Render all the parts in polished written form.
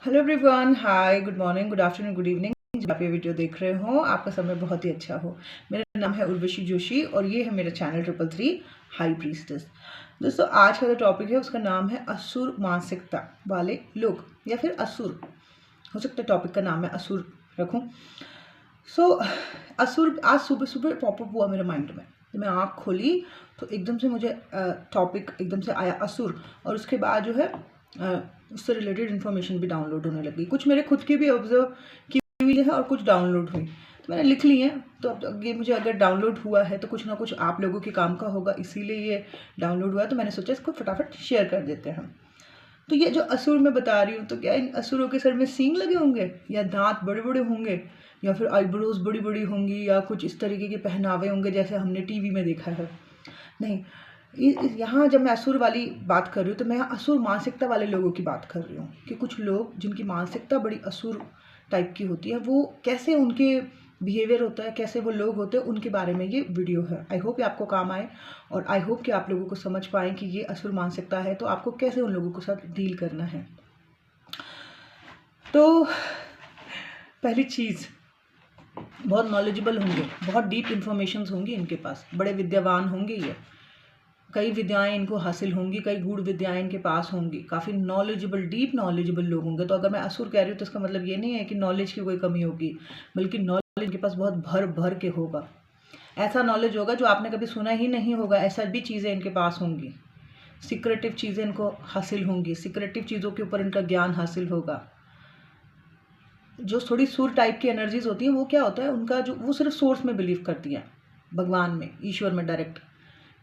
Hello everyone, hi, good morning, good afternoon, good evening. जब आप ये वीडियो देख रहे हो आपका समय बहुत ही अच्छा हो। मेरा नाम है उर्वशी जोशी और ये है मेरा चैनल 333 हाई प्रीस्टेस। दोस्तों, आज का जो टॉपिक है उसका नाम है असुर मानसिकता वाले लोग या फिर असुर। हो सकता है टॉपिक का नाम है असुर रखूं। असुर आज सुबह सुबह पॉपअप हुआ मेरे माइंड में। तो मैं आँख खोली तो एकदम से मुझे टॉपिक एकदम से आया असुर, और उसके बाद जो है उससे रिलेटेड इन्फॉर्मेशन भी डाउनलोड होने लगी। कुछ मेरे खुद की भी ऑब्जर्व की हुई है और कुछ डाउनलोड हुई, तो मैंने लिख ली है। तो अब ये मुझे अगर डाउनलोड हुआ है तो कुछ ना कुछ आप लोगों के काम का होगा, इसीलिए ये डाउनलोड हुआ है। तो मैंने सोचा इसको फटाफट शेयर कर देते हैं। तो ये जो असुर मैं बता रही हूँ, तो क्या इन असुरों के सर में सींग लगे होंगे, या दांत बड़े बड़े होंगे, या फिर आईब्रोज बड़ी बड़ी होंगी, या कुछ इस तरीके के पहनावे होंगे जैसे हमने टीवी में देखा है? नहीं, यहाँ जब मैं असुर वाली बात कर रही हूँ तो मैं असुर मानसिकता वाले लोगों की बात कर रही हूँ कि कुछ लोग जिनकी मानसिकता बड़ी असुर टाइप की होती है, वो कैसे उनके बिहेवियर होता है, कैसे वो लोग होते हैं, उनके बारे में ये वीडियो है। आई होप ये आपको काम आए और आई होप कि आप लोगों को समझ पाएँ कि ये असुर मानसिकता है तो आपको कैसे उन लोगों के साथ डील करना है। तो पहली चीज़, बहुत नॉलेजेबल होंगे, बहुत डीप इन्फॉर्मेशन होंगी इनके पास, बड़े विद्यावान होंगे ये, कई विद्याएं इनको हासिल होंगी, कई गूढ़ विद्याएं इनके पास होंगी, काफ़ी नॉलेजेबल, डीप नॉलेजेबल लोग होंगे। तो अगर मैं असुर कह रही हूँ तो इसका मतलब ये नहीं है कि नॉलेज की कोई कमी होगी, बल्कि नॉलेज इनके पास बहुत भर भर के होगा। ऐसा नॉलेज होगा जो आपने कभी सुना ही नहीं होगा, ऐसा भी चीज़ें इनके पास होंगी। सीक्रेटिव चीज़ें इनको हासिल होंगी, सीक्रेटिव चीज़ों के ऊपर इनका ज्ञान हासिल होगा। जो थोड़ी सुर टाइप की एनर्जीज होती हैं, वो क्या होता है उनका, जो वो सिर्फ सोर्स में बिलीव करती हैं, भगवान में, ईश्वर में डायरेक्ट।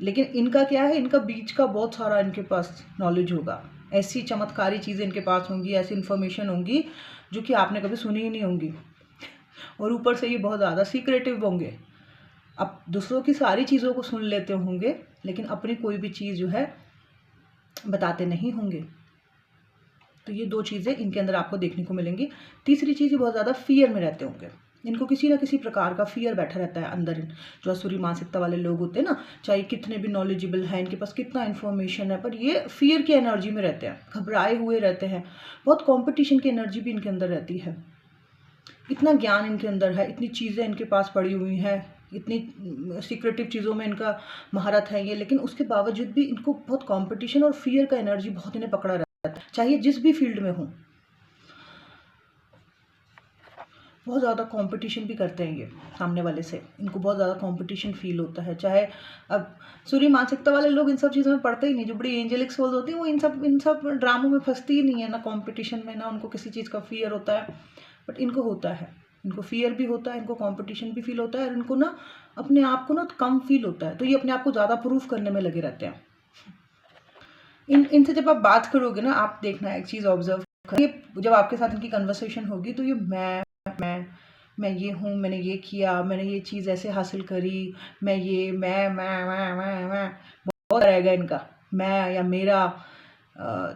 लेकिन इनका क्या है, इनका बीच का बहुत सारा इनके पास नॉलेज होगा, ऐसी चमत्कारी चीज़ें इनके पास होंगी, ऐसी इन्फॉर्मेशन होंगी जो कि आपने कभी सुनी ही नहीं होंगी। और ऊपर से ये बहुत ज़्यादा सीक्रेटिव होंगे। अब दूसरों की सारी चीज़ों को सुन लेते होंगे, लेकिन अपनी कोई भी चीज़ जो है बताते नहीं होंगे। तो ये दो चीज़ें इनके अंदर आपको देखने को मिलेंगी। तीसरी चीज़, ये बहुत ज़्यादा फियर में रहते होंगे। इनको किसी ना किसी प्रकार का फियर बैठा रहता है अंदर। जो असुरी मानसिकता वाले लोग होते हैं ना, चाहे कितने भी नॉलेजेबल हैं, इनके पास कितना इन्फॉर्मेशन है, पर ये फियर की एनर्जी में रहते हैं, घबराए हुए रहते हैं। बहुत कॉम्पिटिशन की एनर्जी भी इनके अंदर रहती है। इतना ज्ञान इनके अंदर है, इतनी चीज़ें इनके पास पड़ी हुई हैं, इतनी सीक्रेटिव चीज़ों में इनका महारत है ये, लेकिन उसके बावजूद भी इनको बहुत कॉम्पिटिशन और फियर का एनर्जी बहुत इन्हें पकड़ा रहता है, चाहे जिस भी फील्ड में हो। बहुत ज़्यादा कंपटीशन भी करते हैं ये सामने वाले से, इनको बहुत ज़्यादा कंपटीशन फील होता है। चाहे अब सूर्य मानसिकता वाले लोग इन सब चीज़ों में पढ़ते ही नहीं, जो बड़ी एंजेलिक सोल्स होती हैं वो इन सब ड्रामों में फंसती ही नहीं है, ना कंपटीशन में, ना उनको किसी चीज़ का फियर होता है। बट इनको होता है, इनको फियर भी होता है, इनको कॉम्पिटिशन भी फील होता है, और इनको ना अपने आप को ना कम फील होता है, तो ये अपने आप को ज़्यादा प्रूफ करने में लगे रहते हैं। इनसे जब आप बात करोगे ना, आप देखना एक चीज़ ऑब्जर्व करिए, जब आपके साथ इनकी कन्वर्सेशन होगी तो ये मैं ये हूँ, मैंने ये किया, मैंने ये चीज़ ऐसे हासिल करी, मैं ये मैं बहुत रहेगा इनका मैं या मेरा।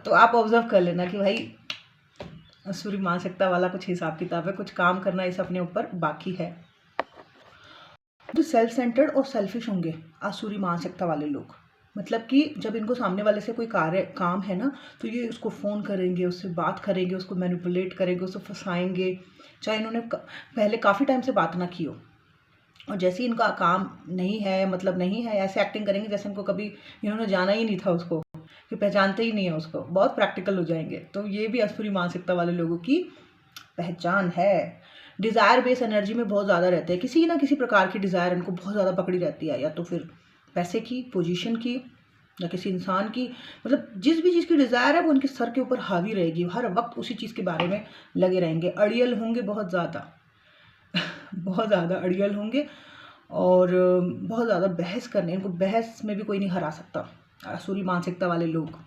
तो आप ऑब्जर्व कर लेना कि भाई सूर्य मानसिकता वाला कुछ हिसाब किताब है, कुछ काम करना इस अपने ऊपर बाकी है। जो सेल्फ सेंटर्ड और सेल्फिश होंगे आसुरी मानसिकता वाले लोग, मतलब कि जब इनको सामने वाले से कोई काम है ना, तो ये उसको फ़ोन करेंगे, उससे बात करेंगे, उसको मैनिपुलेट करेंगे, उसको फंसाएंगे, चाहे इन्होंने पहले काफ़ी टाइम से बात ना की हो। और जैसे ही इनका काम नहीं है, मतलब नहीं है, ऐसे एक्टिंग करेंगे जैसे इनको कभी इन्होंने जाना ही नहीं था उसको, कि पहचानते ही नहीं है उसको, बहुत प्रैक्टिकल हो जाएंगे। तो ये भी आसुरी मानसिकता वाले लोगों की पहचान है। डिज़ायर बेस एनर्जी में बहुत ज़्यादा रहते हैं, किसी ना किसी प्रकार की डिज़ायर इनको बहुत ज़्यादा पकड़ी रहती है, या तो फिर पैसे की, पोजीशन की, या किसी इंसान की, मतलब जिस भी चीज़ की डिज़ायर है वो उनके सर के ऊपर हावी रहेगी, हर वक्त उसी चीज़ के बारे में लगे रहेंगे। अड़ियल होंगे बहुत ज़्यादा बहुत ज़्यादा अड़ियल होंगे, और बहुत ज़्यादा बहस करने, इनको बहस में भी कोई नहीं हरा सकता। आसुरी मानसिकता वाले लोग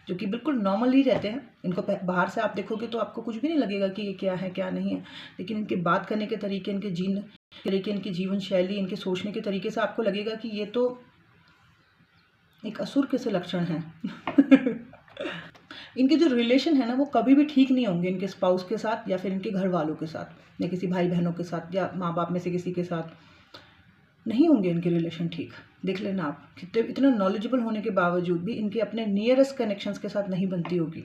जो कि बिल्कुल नॉर्मल ही रहते हैं, इनको बाहर से आप देखोगे तो आपको कुछ भी नहीं लगेगा कि ये क्या है क्या नहीं है, लेकिन इनके बात करने के तरीके, इनके जीने के तरीके, इनकी जीवन शैली, इनके सोचने के तरीके से आपको लगेगा कि ये तो एक असुर के से लक्षण हैं इनके जो रिलेशन है ना, वो कभी भी ठीक नहीं होंगे इनके स्पाउस के साथ, या फिर इनके घर वालों के साथ, या किसी भाई बहनों के साथ, या माँ बाप में से किसी के साथ नहीं होंगे इनके रिलेशन ठीक। देख लेना आप, कितने इतना नॉलेजेबल होने के बावजूद भी इनके अपने नियरेस्ट कनेक्शंस के साथ नहीं बनती होगी।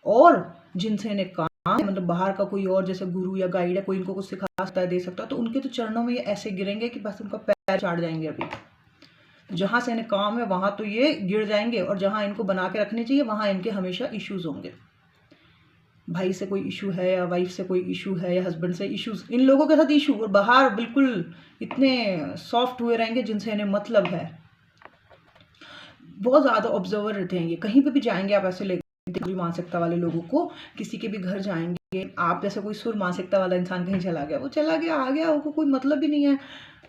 और जिनसे इन्हें काम है, मतलब बाहर का कोई और जैसे गुरु या गाइड है, कोई इनको कुछ सिखा सकता है, दे सकता है, तो उनके तो चरणों में ये ऐसे गिरेंगे कि बस उनका पैर चाट जाएंगे। अभी जहाँ से इन्हें काम है वहाँ तो ये गिर जाएंगे, और जहाँ इनको बना के रखने चाहिए वहाँ इनके हमेशा इश्यूज होंगे। भाई से कोई इशू है या वाइफ से कोई इशू है या हस्बैंड से इश्यूज, इन लोगों के साथ इशू, और बाहर बिल्कुल इतने सॉफ्ट हुए रहेंगे जिनसे इन्हें मतलब है। बहुत ज़्यादा ऑब्जर्वर रहते हैं ये, कहीं पे भी जाएंगे आप ऐसे लेकर मानसिकता वाले लोगों को, किसी के भी घर जाएंगे आप, जैसे कोई सुर मानसिकता वाला इंसान कहीं चला गया, वो चला गया आ गया, उसको कोई मतलब भी नहीं है,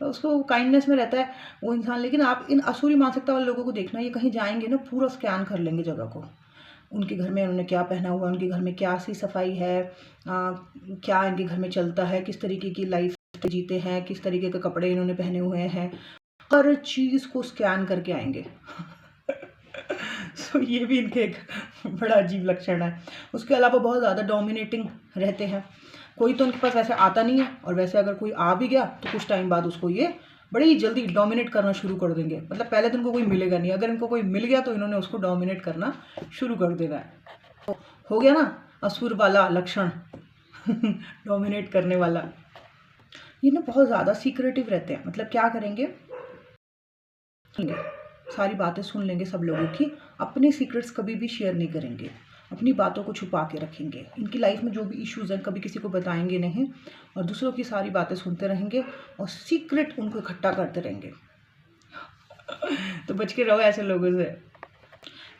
उसको काइंडनेस में रहता है वो इंसान। लेकिन आप इन असुरी मानसिकता वाले लोगों को देखना, ये कहीं जाएंगे ना पूरा स्कैन कर लेंगे जगह को, उनके घर में उन्होंने क्या पहना हुआ है, उनके घर में क्या सी सफाई है, क्या इनके घर में चलता है, किस तरीके की लाइफ जीते हैं, किस तरीके के कपड़े इन्होंने पहने हुए हैं, हर चीज़ को स्कैन करके आएंगे। सो ये भी इनके एक बड़ा अजीब लक्षण है। उसके अलावा बहुत ज़्यादा डोमिनेटिंग रहते हैं। कोई तो उनके पास वैसे आता नहीं है, और वैसे अगर कोई आ भी गया तो कुछ टाइम बाद उसको ये बड़ी ही जल्दी डोमिनेट करना शुरू कर देंगे। मतलब पहले तो इनको कोई मिलेगा नहीं, अगर इनको कोई मिल गया तो इन्होंने उसको डोमिनेट करना शुरू कर देना है। तो हो गया ना असुर वाला लक्षण, डोमिनेट करने वाला। ये ना बहुत ज़्यादा सीक्रेटिव रहते हैं, मतलब क्या करेंगे, सारी बातें सुन लेंगे सब लोगों की, अपने सीक्रेट्स कभी भी शेयर नहीं करेंगे, अपनी बातों को छुपा के रखेंगे। इनकी लाइफ में जो भी इश्यूज हैं कभी किसी को बताएंगे नहीं, और दूसरों की सारी बातें सुनते रहेंगे और सीक्रेट उनको इकट्ठा करते रहेंगे। तो बच के रहो ऐसे लोगों से।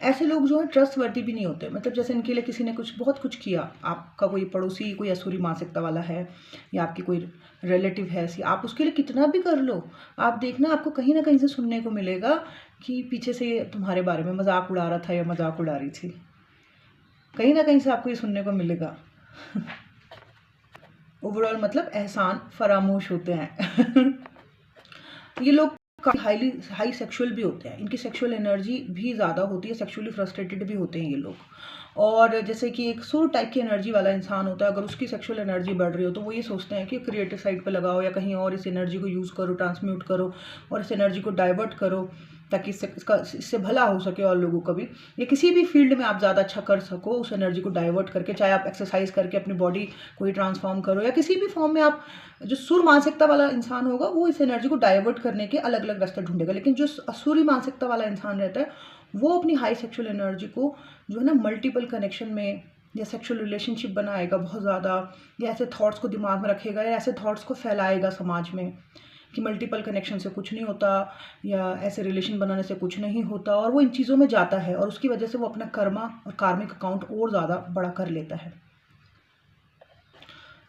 ऐसे लोग जो है ट्रस्ट वर्दी भी नहीं होते। मतलब जैसे इनके लिए किसी ने कुछ बहुत कुछ किया, आपका कोई पड़ोसी कोई असुरी मानसिकता वाला है, या आपकी कोई रिलेटिव है ऐसी, आप उसके लिए कितना भी कर लो, आप देखना आपको कहीं ना कहीं से सुनने को मिलेगा कि पीछे से तुम्हारे बारे में मजाक उड़ा रहा था या मजाक उड़ा रही थी, कहीं ना कहीं से आपको ये सुनने को मिलेगा। ओवरऑल मतलब एहसान फरामोश होते हैं। ये लोग काफ़ी हाई सेक्सुअल भी होते हैं, इनकी सेक्सुअल एनर्जी भी ज़्यादा होती है, सेक्सुअली फ्रस्ट्रेटेड भी होते हैं ये लोग। और जैसे कि एक सुर टाइप की एनर्जी वाला इंसान होता है, अगर उसकी सेक्सुअल एनर्जी बढ़ रही हो तो वो ये सोचते हैं कि क्रिएटिव साइड पे लगाओ या कहीं और इस एनर्जी को यूज़ करो, ट्रांसम्यूट करो और इस एनर्जी को डाइवर्ट करो, ताकि इससे भला हो सके और लोगों का भी, या किसी भी फील्ड में आप ज़्यादा अच्छा कर सको उस एनर्जी को डाइवर्ट करके, चाहे आप एक्सरसाइज करके अपनी बॉडी को ही ट्रांसफॉर्म करो, या किसी भी फॉर्म में आप, जो सुर मानसिकता वाला इंसान होगा वो इस एनर्जी को डाइवर्ट करने के अलग अलग रास्ते ढूंढेगा। लेकिन जो असुरी मानसिकता वाला इंसान रहता है वो अपनी हाई सेक्सुअल एनर्जी को जो है ना मल्टीपल कनेक्शन में या सेक्सुअल रिलेशनशिप बनाएगा बहुत ज़्यादा, या ऐसे थॉट्स को दिमाग में रखेगा या ऐसे थॉट्स को फैलाएगा समाज में कि मल्टीपल कनेक्शन से कुछ नहीं होता या ऐसे रिलेशन बनाने से कुछ नहीं होता, और वो इन चीज़ों में जाता है और उसकी वजह से वो अपना कर्मा और कार्मिक अकाउंट और ज़्यादा बड़ा कर लेता है।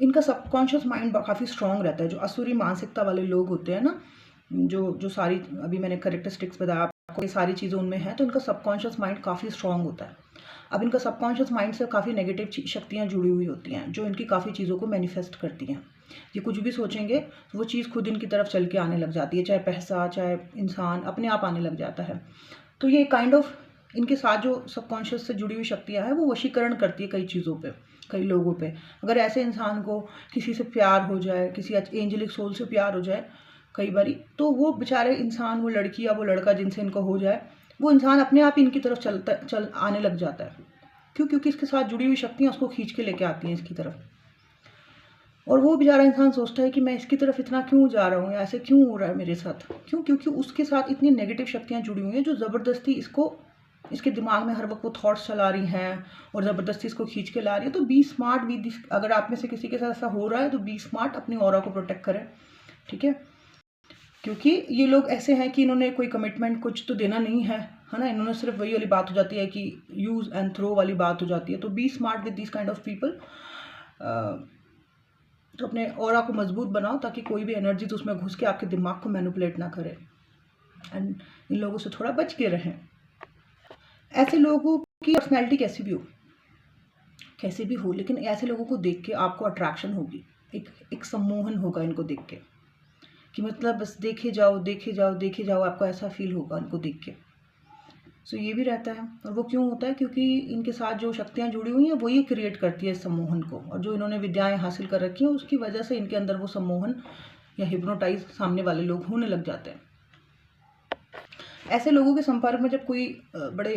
इनका सबकॉन्शियस माइंड काफ़ी स्ट्रांग रहता है। जो असुरी मानसिकता वाले लोग होते हैं ना, जो सारी अभी मैंने करेक्टरिस्टिक्स बताया आपको, ये सारी चीज़ें उनमें हैं, तो इनका सबकॉन्शियस माइंड काफ़ी स्ट्रांग होता है। अब इनका सबकॉन्शियस माइंड से काफ़ी नेगेटिव शक्तियाँ जुड़ी हुई होती हैं जो इनकी काफ़ी चीज़ों को मैनिफेस्ट करती हैं। ये कुछ भी सोचेंगे तो वो चीज़ खुद इनकी तरफ चल के आने लग जाती है, चाहे पैसा चाहे इंसान अपने आप आने लग जाता है। तो ये काइंड ऑफ इनके साथ जो सबकॉन्शियस से जुड़ी हुई शक्तियाँ हैं वो वशीकरण करती है कई चीज़ों पे, कई लोगों पे। अगर ऐसे इंसान को किसी से प्यार हो जाए, किसी एंजेलिक सोल से प्यार हो जाए कई बारी, तो वो बेचारे इंसान, वो लड़की या वो लड़का जिनसे इनको हो जाए, वो इंसान अपने आप इनकी तरफ चल आने लग जाता है। क्यों? क्योंकि इसके साथ जुड़ी हुई शक्तियाँ उसको खींच के लेके आती हैं इसकी तरफ। और वो बेचारा इंसान सोचता है कि मैं इसकी तरफ इतना क्यों जा रहा हूँ या ऐसे क्यों हो रहा है मेरे साथ। क्यों? क्योंकि उसके साथ इतनी नेगेटिव शक्तियाँ जुड़ी हुई हैं जो ज़बरदस्ती इसको, इसके दिमाग में हर वक्त वो थॉट्स चला रही हैं और ज़बरदस्ती इसको खींच के ला रही है। तो बी स्मार्ट, बी दिस, अगर आप में से किसी के साथ ऐसा हो रहा है तो बी स्मार्ट, अपनी ऑरा को प्रोटेक्ट करें, ठीक है? क्योंकि ये लोग ऐसे हैं कि इन्होंने कोई कमिटमेंट कुछ तो देना नहीं है, है ना? इन्होंने सिर्फ वही वाली बात हो जाती है कि यूज़ एंड थ्रो वाली बात हो जाती है। तो be smart with this kind of people. तो अपने ऑरा को मजबूत बनाओ ताकि कोई भी एनर्जी तो उसमें घुस के आपके दिमाग को मैनिपुलेट ना करे, एंड इन लोगों से थोड़ा बच के रहें। ऐसे लोगों की पर्सनैलिटी कैसी भी हो, लेकिन ऐसे लोगों को देख के आपको अट्रैक्शन होगी, एक सम्मोहन होगा इनको देख के, कि मतलब बस देखे जाओ देखे जाओ देखे जाओ, आपको ऐसा फील होगा इनको देख के। सो ये भी रहता है। और वो क्यों होता है? क्योंकि इनके साथ जो शक्तियाँ जुड़ी हुई हैं वही क्रिएट करती है इस सम्मोहन को, और जो इन्होंने विद्याएं हासिल कर रखी हैं उसकी वजह से इनके अंदर वो सम्मोहन या हिप्नोटाइज सामने वाले लोग होने लग जाते हैं। ऐसे लोगों के संपर्क में जब कोई बड़े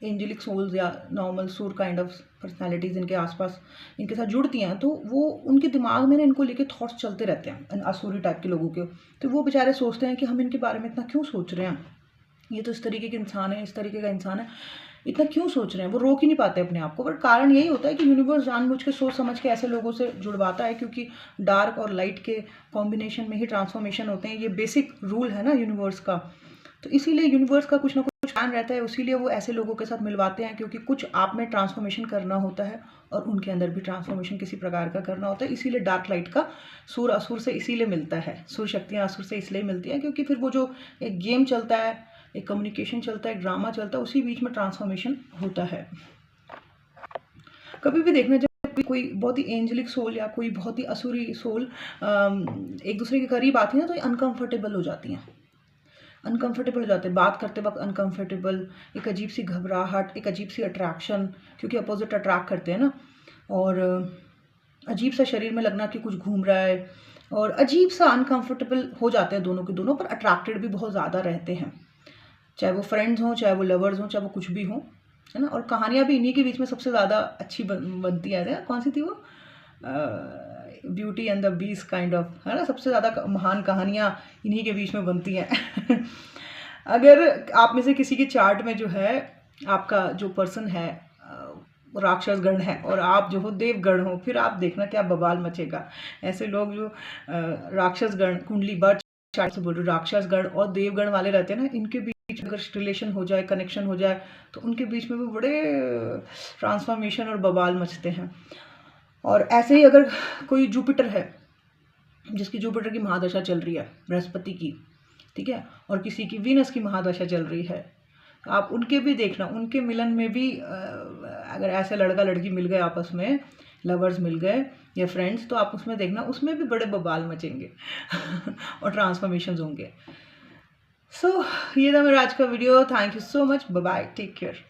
एंजेलिक सोल्स या नॉर्मल सूर काइंड ऑफ पर्सनालिटीज़ इनके आसपास इनके साथ जुड़ती हैं, तो वो उनके दिमाग में ना इनको लेके थॉट्स चलते रहते हैं आसुरी टाइप के लोगों के। तो वो बेचारे सोचते हैं कि हम इनके बारे में इतना क्यों सोच रहे हैं, ये तो इस तरीके के इंसान है, इस तरीके का इंसान है, इतना क्यों सोच रहे हैं। वो रोक ही नहीं पाते अपने आप को। बट कारण यही होता है कि यूनिवर्स जानबूझ के सोच समझ के ऐसे लोगों से जुड़वाता है, क्योंकि डार्क और लाइट के कॉम्बिनेशन में ही ट्रांसफॉर्मेशन होते हैं। ये बेसिक रूल है ना यूनिवर्स का। तो इसीलिए यूनिवर्स का कुछ ना कुछ प्लान रहता है, इसीलिए वो ऐसे लोगों के साथ मिलवाते हैं, क्योंकि कुछ आप में ट्रांसफॉर्मेशन करना होता है और उनके अंदर भी ट्रांसफॉर्मेशन किसी प्रकार का करना होता है। इसीलिए डार्क लाइट का सूर असुर से इसीलिए मिलता है, सूर शक्तियाँ असुर से इसलिए मिलती हैं, क्योंकि फिर वो जो एक गेम चलता है, एक कम्युनिकेशन चलता है, एक ड्रामा चलता है, उसी बीच में ट्रांसफॉर्मेशन होता है। कभी भी देखना, जब कोई बहुत ही एंजेलिक सोल या कोई बहुत ही असुरी सोल एक दूसरे के करीब आती है ना, तो ये अनकंफर्टेबल हो जाती हैं, अनकंफर्टेबल हो जाते हैं बात करते वक्त, अनकंफर्टेबल, एक अजीब सी घबराहट, एक अजीब सी अट्रैक्शन, क्योंकि अपोजिट अट्रैक्ट करते हैं ना, और अजीब सा शरीर में लगना कि कुछ घूम रहा है, और अजीब सा अनकंफर्टेबल हो जाते हैं दोनों के दोनों, पर अट्रैक्टेड भी बहुत ज़्यादा रहते हैं, चाहे वो फ्रेंड्स हों, चाहे वो लवर्स हों, चाहे वो कुछ भी हों, है ना। और कहानियाँ भी इन्हीं के बीच में सबसे ज़्यादा अच्छी बनती है। कौन सी थी वो, beauty and the beast kind of, है ना, सबसे ज़्यादा महान कहानियाँ इन्हीं के बीच में बनती हैं। अगर आप में से किसी के चार्ट में जो है आपका जो पर्सन है राक्षस गण है और आप जो हो देवगण हो, फिर आप देखना क्या बवाल मचेगा। ऐसे लोग जो राक्षस गण कुंडली बर्थ चार्ट से बोल रहे राक्षस गण और देवगण वाले रहते हैं ना, इनके बीच अगर रिलेशन हो जाए, कनेक्शन हो जाए, तो उनके बीच में भी बड़े ट्रांसफॉर्मेशन और बवाल मचते हैं। और ऐसे ही अगर कोई जुपिटर है, जिसकी जुपिटर की महादशा चल रही है बृहस्पति की, ठीक है, और किसी की वीनस की महादशा चल रही है, तो आप उनके भी देखना, उनके मिलन में भी अगर ऐसे लड़का लड़की मिल गए आपस में, लवर्स मिल गए या फ्रेंड्स, तो आप उसमें देखना, उसमें भी बड़े बवाल मचेंगे और ट्रांसफॉर्मेशंस होंगे। सो ये था मेरा आज का video. Thank you so much, bye bye, take care.